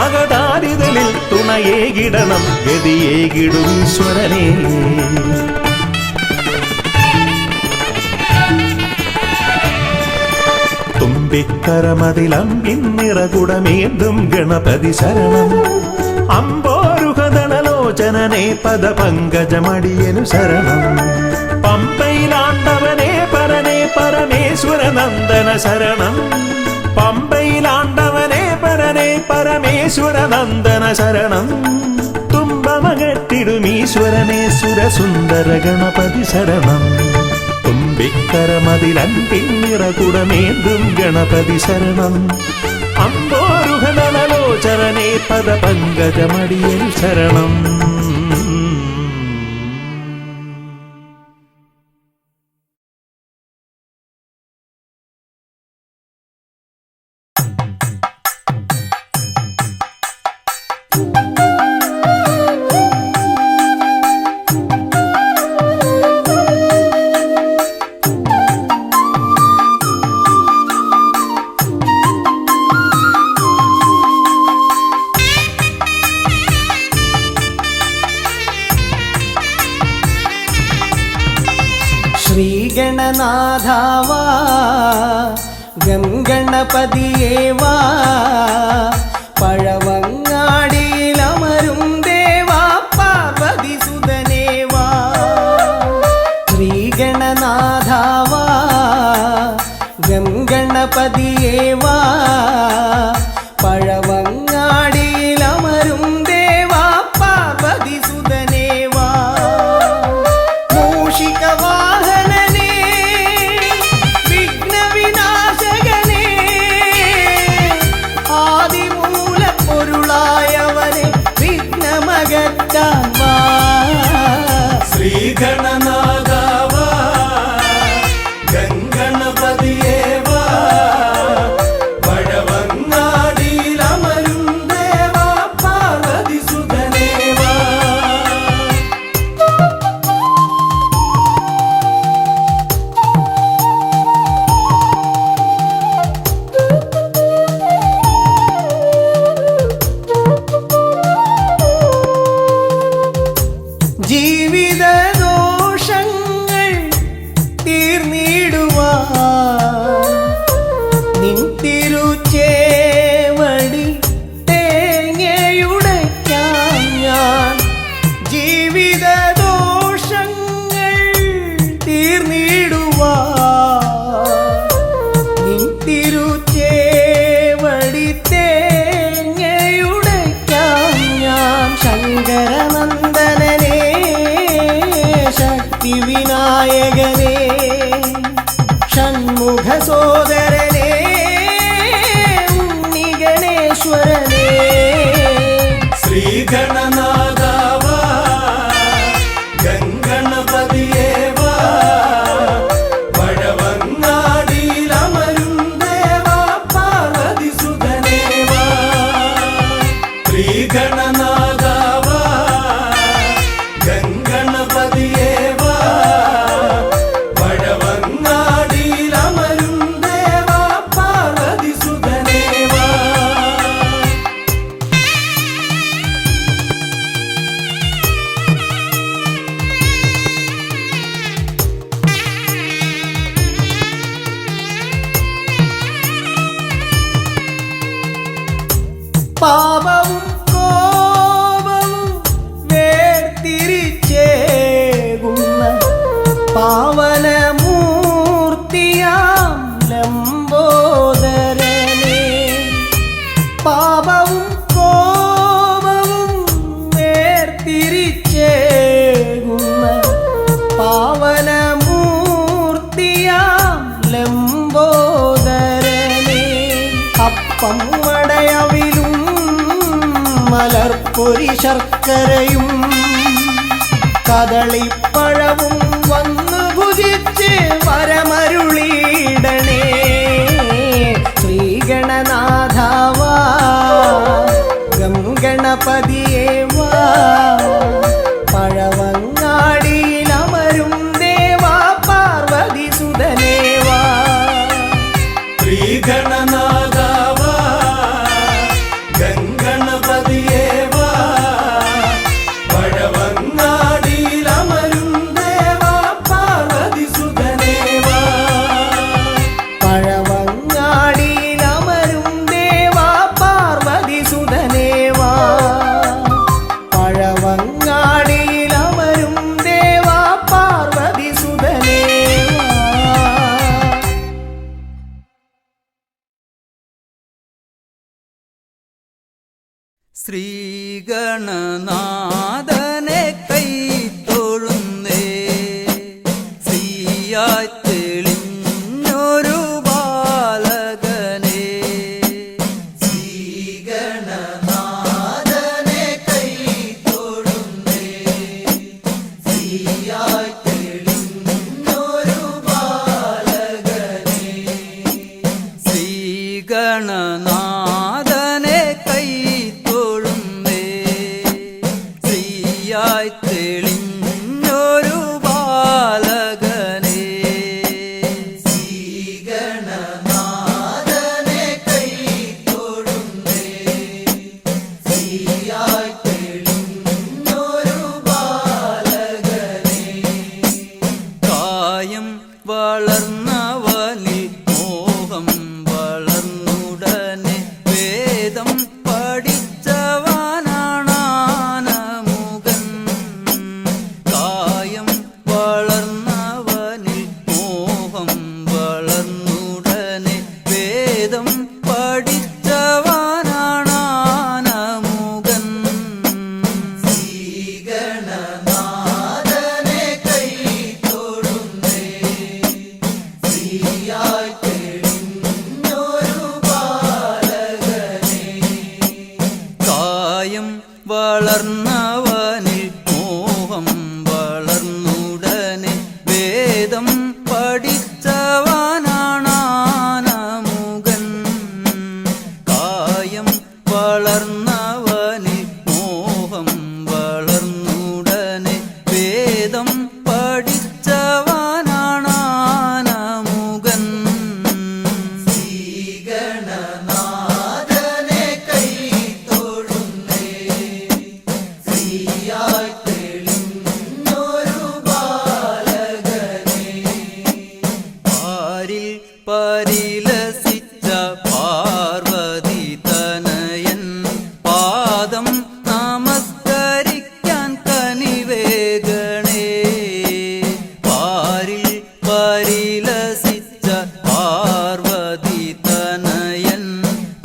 Speaker 1: അകതാരിതലിൽ തുണയേകിടണം ഗതിയേകിടും ഈശ്വരനേ തുമ്പിക്കരമതിലംപിൻ നിറകുടമേന്തും ഗണപതി ശരണം അമ്പോരുഹദളലോചനനേ പദപങ്കജമടിയനു ശരണം പമ്പയിലാണ്ടവനേ പരനേ പരമേശ്വരനന്ദന ശരണം പമ്പയിലാണ്ടവനേ പരനേ പരമേശ്വരനന്ദന ശരണം തുമ്പമകറ്റിടുമീശ്വരനേ സുരസുന്ദര ഗണപതി ശരണം തുമ്പിക്കരമതിലൻപിൻ നിറകുടമേന്തും ഗണപതി ശരണം അമ്പോരുഹദളലോചനനേ പദപങ്കജമടിയനു ശരണം
Speaker 7: ശ്രീഗണനാഥാവാ ഗംഗണപതിയേവാ പഴവങ്ങാടിയിലമരും ദേവാ പാർവതി സുതനേവാ ശ്രീഗണനാഥാവാ ഗംഗണപതിയേവാ പഴവങ്ങാടിയിലമരും ദേവാ പാർവതി സുതനേവാ
Speaker 3: ശ്രീഗണനാഥാവാ ഗംഗണപതിയേവാ പഴവങ്ങാടിയിലമരും ദേവാ പാർവതി സുതനേവാ
Speaker 7: ജീവിത ദോഷങ്ങൾ തീർന്നിടുവാൻ നിൻ തിരുച്ചേവടി തേങ്ങയുടയ്ക്കാൻ ഞാൻ ജീവിത ദോഷങ്ങൾ തീർന്നിടുവാൻ നിൻ തിരുച്ചേവടി തേങ്ങയുടയ്ക്കാൻ ഞാൻ ശങ്കരനന്ദനനെ ശക്തി വിനായകനെ ഷൺമുഖ സോദരനെ ഉണ്ണി ഗണേശ്വരനെ
Speaker 3: ശ്രീഗണനാഥാവാ ഗംഗണപതിയേവാ പഴവങ്ങാടിയിലമരും ദേവാ പാർവതി സുതനേവാ ശ്രീഗണനാഥാവാ ഗംഗണപതിയേവാ പഴവങ്ങാടിയിലമരും ദേവാ പാർവതി സുതനേവാ
Speaker 7: പാപവും കോപവും വേർതിരിച്ചേകുന്ന പാവനമൂർത്തിയാം ലംബോദരനെ പാപവും കോപവും വേർതിരിച്ചേകുന്ന പാവനമൂർത്തിയാം ലംബോദരനെ അപ്പം മടയവിലും മലർപ്പൊരി ശർക്കരയും കദളിപ്പഴവും വന്നു ഭുജിച്ച് വരമരുളിയിടണേ ശ്രീഗണനാഥാവാ ഗംഗണപതിയേവാ പഴവങ്ങാടിയിലമരും ദേവാ പാർവതി സുതനേവാ
Speaker 3: ശ്രീഗണനാഥാവാ ഗംഗണപതിയേവാ പഴവങ്ങാടിയിലമരും ദേവാ പാർവതി സുതനേവാ
Speaker 7: പഴവങ്ങാടിയിലമരും ദേവാ പാർവതി സുതനേവാ പഴവങ്ങാടിയിലമരും ദേവാ പാർവതി സുതനേവാ
Speaker 8: ശ്രീഗണനാഥനെ കൈ തൊഴുന്നേ ശ്രീയായി തെളിഞ്ഞൊരു ബാലകനെ ശ്രീഗണനാഥനെ കൈ തൊഴുന്നേ ശ്രീയായി തെളിഞ്ഞൊരു ബാലകനെ ശ്രീഗണനാഥനെ കൈ തൊഴുന്നേ ശ്രീയായി തെളിഞ്ഞൊരു ബാലകനെ ശ്രീഗണനാഥനെ കൈ തൊഴുന്നേ ശ്രീയായി തെളിഞ്ഞൊരു ബാലകനെ വേദം പഠിച്ചവനാണാനമുകൻ
Speaker 3: ശ്രീഗണനാഥനെ കൈ തൊഴുന്നേ ശ്രീയായി തെളിഞ്ഞൊരു ബാലകനെ
Speaker 8: പാരിൽ പരിലസിച്ച പാർവതി തനയൻ പാദം നമസ്കരിക്കാൻ കനിവേഗണേ പാരിൽ പരിലസിച്ച പാർവതി തനയൻ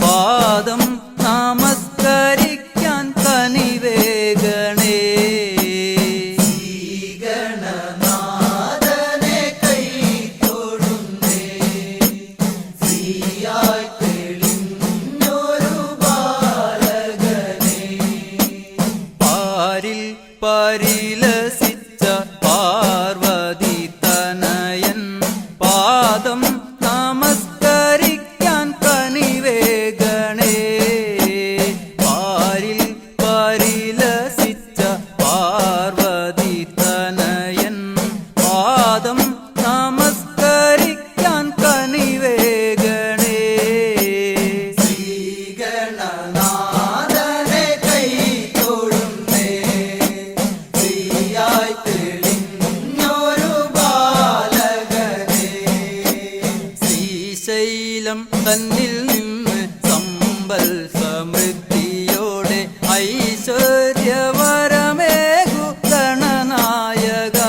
Speaker 8: പാദം നമസ്കരിക്കാൻ കനിവേഗണേ
Speaker 3: ശ്രീഗണനാഥനെ കൈ തൊഴുന്നേ ശ്രീയായി തെളിഞ്ഞൊരു ബാലകനെ
Speaker 8: പാരിൽ പരിലസിച്ച പാർവതി തനയൻ പാദം നമസ്കരിക്കാൻ കനിവേഗണേ പാരിൽ പരിലസിച്ച പാർവതി തനയൻ പാദം നമസ്കരിക്കാൻ കനിവേഗണേ
Speaker 3: ശ്രീഗണനാഥനെ കൈ തൊഴുന്നേ ശ്രീയായി തെളിഞ്ഞൊരു ബാലകനെ
Speaker 8: ശ്രീശൈലം തന്നിൽ നിന്ന് സമ്പൽ സമൃദ്ധിയോടെ ഐശ്വര്യവരമേകു ഗണനായക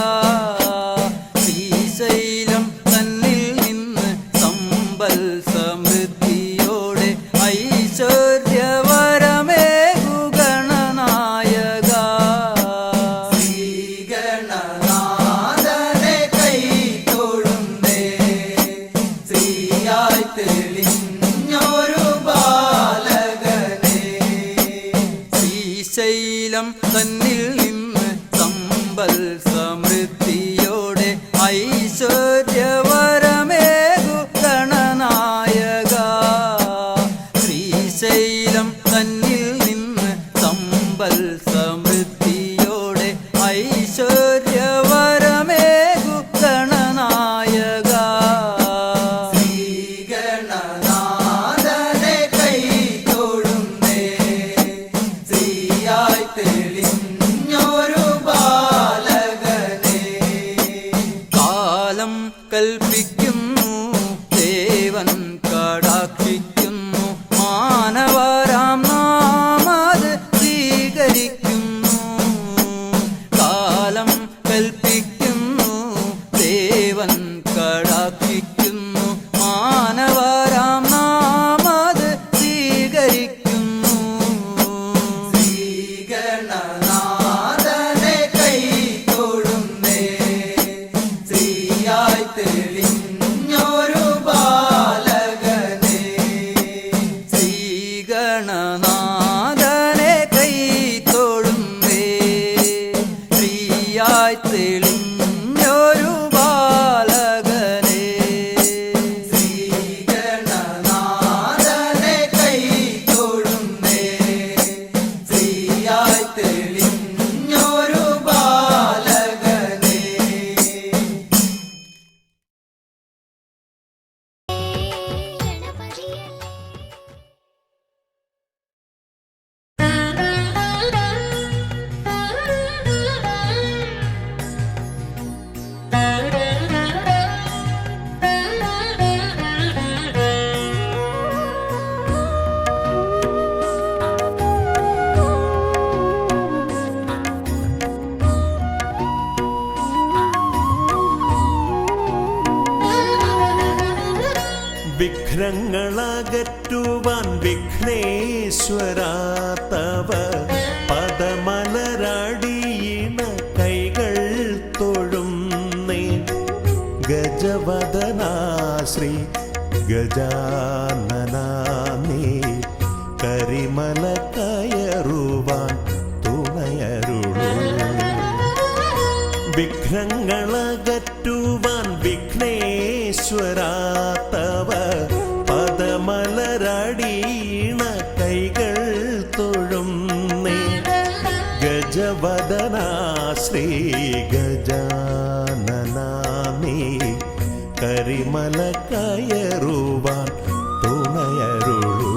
Speaker 8: ശ്രീശൈലം തന്നിൽ നിന്ന് സമ്പൽ സമൃദ്ധിയോടെ ഐശ്വര്യവരമേകു ഗണനായക
Speaker 3: ശ്രീഗണനാഥനെ കൈ തൊഴുന്നേ ശ്രീയായി തെളിഞ്ഞൊരു ബാലകനെ
Speaker 8: ശ്രീശൈലം തന്നിൽ നിന്ന് സമ്പൽ സമൃദ്ധിയോടെ ഐശ്വര്യവരമേകു ഗണനായക ശ്രീശൈലം തന്നിൽ നിന്ന് സമ്പൽ സമൃദ്ധിയോടെ ഐശ്വര്യവരമേകു ഗണനായക
Speaker 3: ശ്രീഗണനാഥനെ കൈ തൊഴുന്നേ ശ്രീയായി തെളിഞ്ഞൊരു ബാലകനെ
Speaker 8: കാലം കൽപ്പിക്കുന്നു ദേവൻ കടാക്ഷിക്കുന്നു മാനവരാം നാമത് സ്വീകരിക്കുന്നു കാലം കൽപ്പിക്കുന്നു ദേവൻ കടാക്ഷിക്കുന്നു മാനവരാം നാമത് സ്വീകരിക്കുന്നു
Speaker 3: ശ്രീഗണനാഥനെ കൈ തൊഴുന്നേ ശ്രീയായി തെളിഞ്ഞൊരു ബാലകനെ
Speaker 8: ശ്രീഗണനാഥനെ കൈ തൊഴുന്നേ ശ്രീയായി തെളിഞ്ഞൊരു ബാലകനെ
Speaker 3: ശ്രീഗണനാഥനെ കൈ തൊഴുന്നേ ശ്രീയായി തെളിഞ്ഞൊരു ബാലകനെ
Speaker 1: വിഘ്നങ്ങളകറ്റുവാൻ വിഘ്നേശ്വരാ തവ പദമലരടിയിണ കൈകൾ തൊഴുന്നേ ഗജവദനാ ശ്രീ ഗജാനനാ നീ കരിമല കയറുവാൻ തുണയരുളൂ വിഘ്നങ്ങളകറ്റുവാൻ വിഘ്നേശ്വരാ തവ പദമലരടിയിണ കൈകൾ തൊഴുന്നേ ഗജവദനാ ഗജവദനാ ശ്രീ ഗജാനനാ നീ കരിമല കയറുവാൻ തുണയരുളൂ.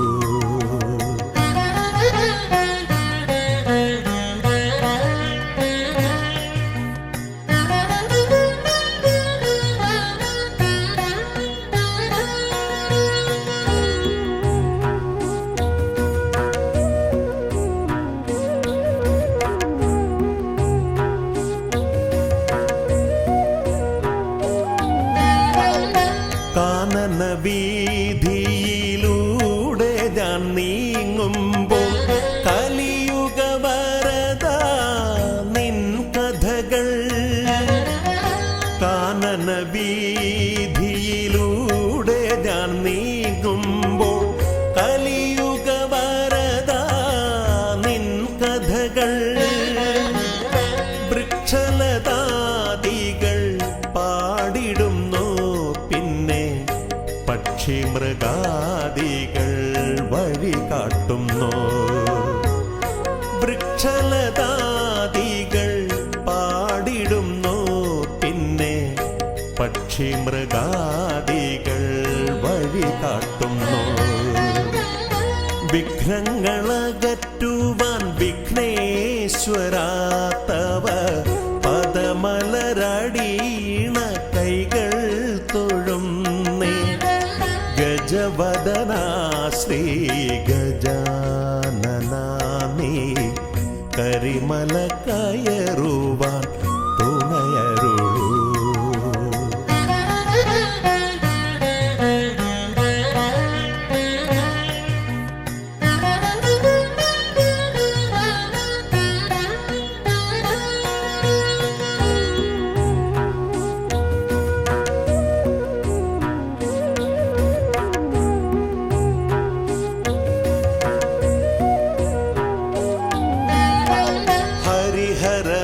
Speaker 1: കാനന വീതിയിലൂടെ ഞാൻ നീങ്ങുമ്പോൾ കലിയുഗ വരദ നിൻ കഥകൾ. കാനന വീതിയിലൂടെ ഞാൻ നീങ്ങുമ്പോൾ കലിയുഗ വരദ നിൻ കഥകൾ. വൃക്ഷലതാദികൾ പാടിടുന്നു, പിന്നെ പക്ഷി മൃഗാദികൾ വഴി കാട്ടുന്നു. വൃക്ഷലതാദികൾ പാടിടുന്നു, പിന്നെ പക്ഷി മൃഗാദികൾ വഴി കാട്ടുന്നു. വിഘ്നങ്ങളകറ്റുവാൻ വിഘ്നേശ്വരാ തവ പദമലരടീണ കൈകൾ തൊഴുന്നേ. ഗജവദനാ ശ്രീ ഗജാനനാ നീ കരിമല കയറുവാൻ തുണയരുളൂ.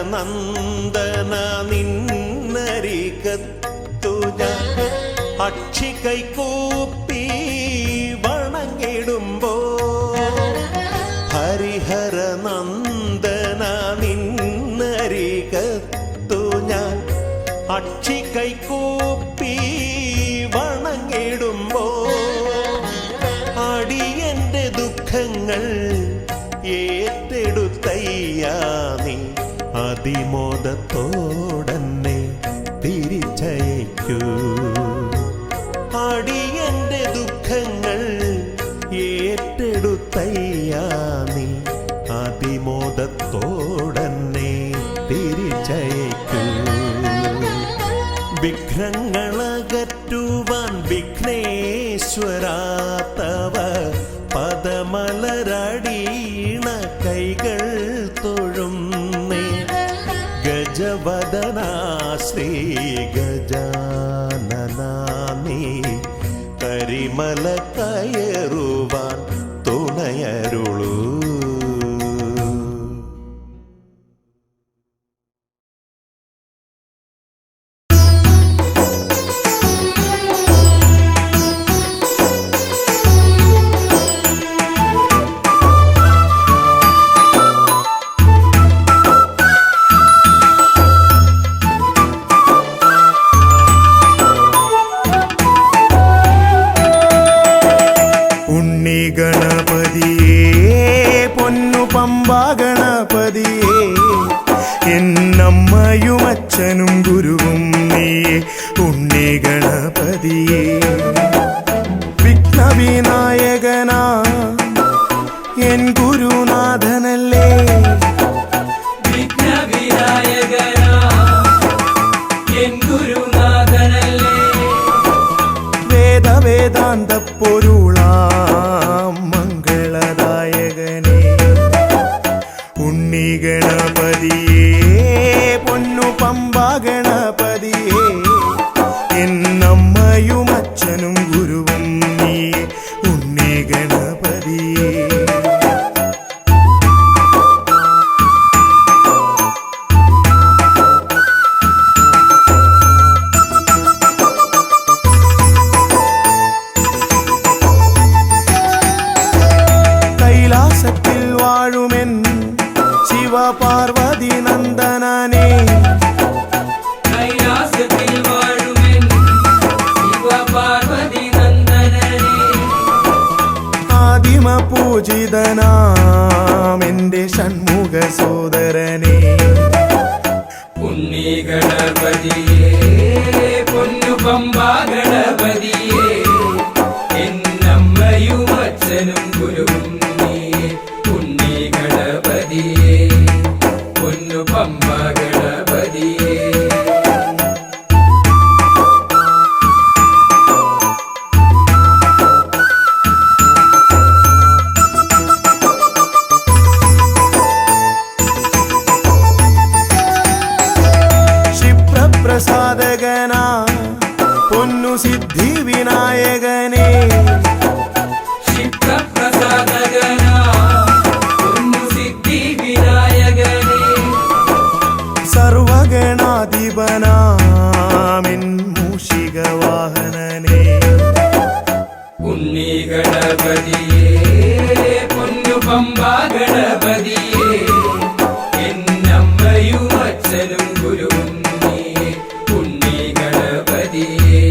Speaker 1: ഹരിഹരനന്ദന നിന്നരികത്തു ഞാൻ അക്ഷി കൈകൂപ്പി വണങ്ങിടുമ്പോ. ഹരിഹരനന്ദന നിന്നരികത്തു ഞാൻ അക്ഷി കൈകൂപ്പി വണങ്ങിടുമ്പോ. അടിയന്റെ ദുഃഖങ്ങൾ ഏറ്റെടുത്തയ്യാ നീ അതിമോദത്തോടന്നെ തിരിച്ചയക്കൂ. അടിയന്റെ ദുഃഖങ്ങൾ ഏറ്റെടുത്തയ്യാ നീ അതിമോദത്തോടന്നെ തിരിച്ചയക്കൂ. വിഘ്നങ്ങളകറ്റുവാൻ വിഘ്നേശ്വരാ തവ പദമലരടീണ കൈകൾ തൊഴുന്നേ. ഗജവദനാ ശ്രീ ഗജാനനാ നീ കരിമല കയറുവാൻ തുണയരുളൂ.
Speaker 9: ഗണപതിയേ പൊന്നു പമ്പാ ഗണപതിയേ എന്നമ്മയും അച്ഛനും ഗുരുവും നീയേ ഉണ്ണി ഗണപതിയേ. വിഘ്നവിനായകനാ എൻ ഗുരുനാഥനല്ലേ.
Speaker 8: വിഘ്നവിനായകനാ എൻ ഗുരുനാഥനല്ലേ.
Speaker 9: വേദവേദാന്ത പൊരുളാം മംഗളദായകനേ ഉണ്ണി ഗണപതിയേ പൊന്നു പമ്പാ ഗണപതിയേ എന്നമ്മയും അച്ഛനും ഗുരുവും നീയേ ഉണ്ണി ഗണപതിയേ.
Speaker 8: ഗണപതിയേ പൊന്നു പമ്പാ ഗണപതിയേ എന്നമ്മയും അച്ഛനും ഗുരുവും നീയേ ഉണ്ണി ഗണപതിയേ പൊന്നു പമ്പാ ഗണപതിയേ
Speaker 9: പ്രസാദകനാ പൊന്നു സിദ്ധി വിനായകനേ
Speaker 8: ക്ഷിപ്രപ്രസാദകനാ പൊന്നു സിദ്ധി വിനായകനേ
Speaker 9: സർവഗണാധിപനാമിൻ മൂഷികവാഹനനേ
Speaker 8: ഉണ്ണി ഗണപതിയേ പൊന്നു പമ്പാ ഗണപതിയേ എന്നമ്മയും അച്ഛനും ഗുരുവും നീയേ ഉണ്ണി ഗണപതിയേ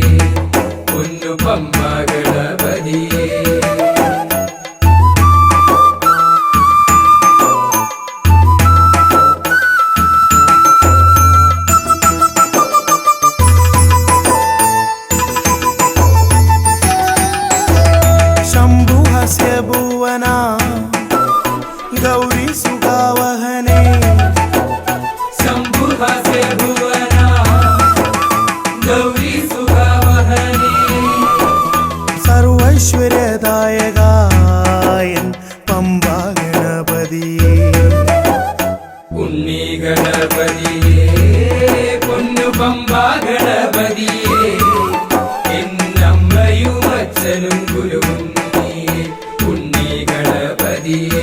Speaker 8: പൊന്നു പമ്പാ ഗണപതിയേ
Speaker 9: ശംഭുഹസ്യ ഭുവന ഗൗരി സുഖാവഹനേ
Speaker 8: ശംഭുഹസ്യ ഭുവന ഗൗരി സുഖാവഹനേ
Speaker 9: സർവൈശ്വര്യദായകായൻ പമ്പാ ഗണപതിയേ
Speaker 8: ഉണ്ണി ഗണപതിയേ പൊന്നു പമ്പാ ഗണപതിയേ എന്നമ്മയും അച്ഛനും ഗുരുവും നീയേ ഉണ്ണി ഗണപതിയേ